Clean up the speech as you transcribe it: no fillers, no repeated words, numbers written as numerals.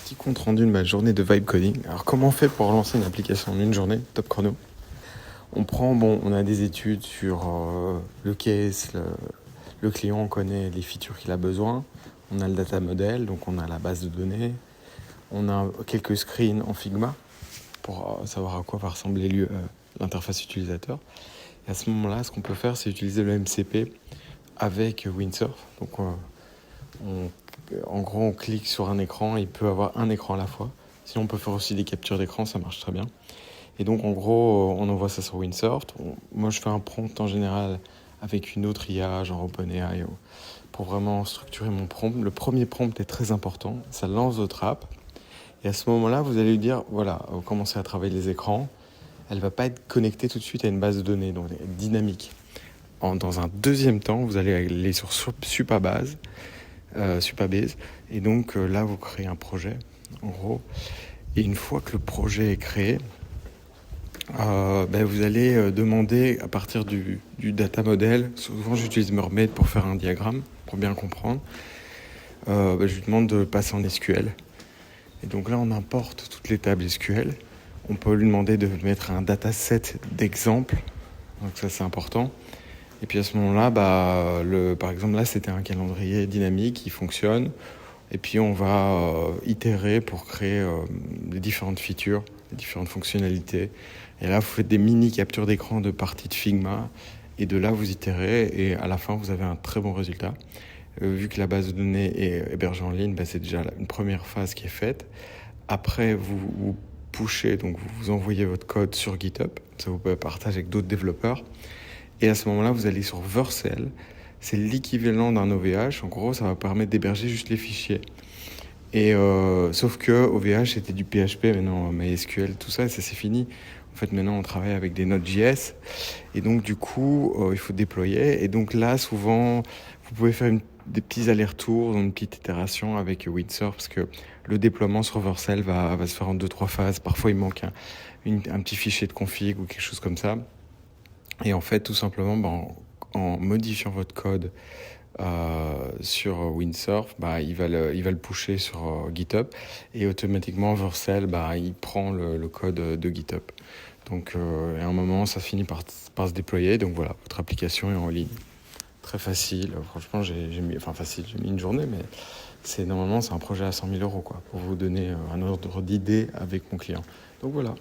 Petit compte rendu de ma journée de vibe coding. Alors comment on fait pour lancer une application en une journée, top chrono? On a des études sur le case, le client, on connaît les features qu'il a besoin. On a le data model, donc on a la base de données. On a quelques screens en Figma pour savoir à quoi va ressembler l'interface utilisateur. Et à ce moment-là, ce qu'on peut faire, c'est utiliser le MCP avec Windsurf. Donc en gros, on clique sur un écran, il peut avoir un écran à la fois. Sinon, on peut faire aussi des captures d'écran, ça marche très bien. Et donc, en gros, on envoie ça sur Windsurf. Moi, je fais un prompt en général avec une autre IA, genre OpenAI, pour vraiment structurer mon prompt. Le premier prompt est très important, ça lance votre app. Et à ce moment-là, vous allez lui dire, voilà, commencez à travailler les écrans. Elle ne va pas être connectée tout de suite à une base de données, donc elle est dynamique. Dans un deuxième temps, vous allez aller sur Supabase. Et donc là, vous créez un projet, en gros. Et une fois que le projet est créé, vous allez demander à partir du data model. Souvent, j'utilise Mermaid pour faire un diagramme, pour bien comprendre. Je lui demande de passer en SQL. Et donc là, on importe toutes les tables SQL. On peut lui demander de mettre un dataset d'exemples. Donc ça, c'est important. Et puis à ce moment-là, par exemple, là, c'était un calendrier dynamique qui fonctionne. Et puis on va itérer pour créer les différentes features, les différentes fonctionnalités. Et là, vous faites des mini captures d'écran de parties de Figma. Et de là, vous itérez. Et à la fin, vous avez un très bon résultat. Vu que la base de données est hébergée en ligne, c'est déjà une première phase qui est faite. Après, vous pushez, donc vous envoyez votre code sur GitHub. Ça, vous pouvez partager avec d'autres développeurs. Et à ce moment-là, vous allez sur Vercel. C'est l'équivalent d'un OVH. En gros, ça va permettre d'héberger juste les fichiers. Et sauf que OVH, c'était du PHP, maintenant MySQL, tout ça, ça c'est fini. En fait, maintenant, on travaille avec des Node.js. Et donc, du coup, il faut déployer. Et donc là, souvent, vous pouvez faire des petits allers-retours, une petite itération avec Windsurf, parce que le déploiement sur Vercel va se faire en 2-3 phases. Parfois, il manque un petit fichier de config ou quelque chose comme ça. Et en fait, tout simplement, en modifiant votre code sur Windsurf, il va le pusher sur GitHub et automatiquement Vercel, il prend le code de GitHub. Donc à un moment, ça finit par se déployer. Donc voilà, votre application est en ligne. Très facile. Franchement, j'ai mis une journée, mais normalement, c'est un projet à 100 000 € pour vous donner un ordre d'idée avec mon client. Donc voilà.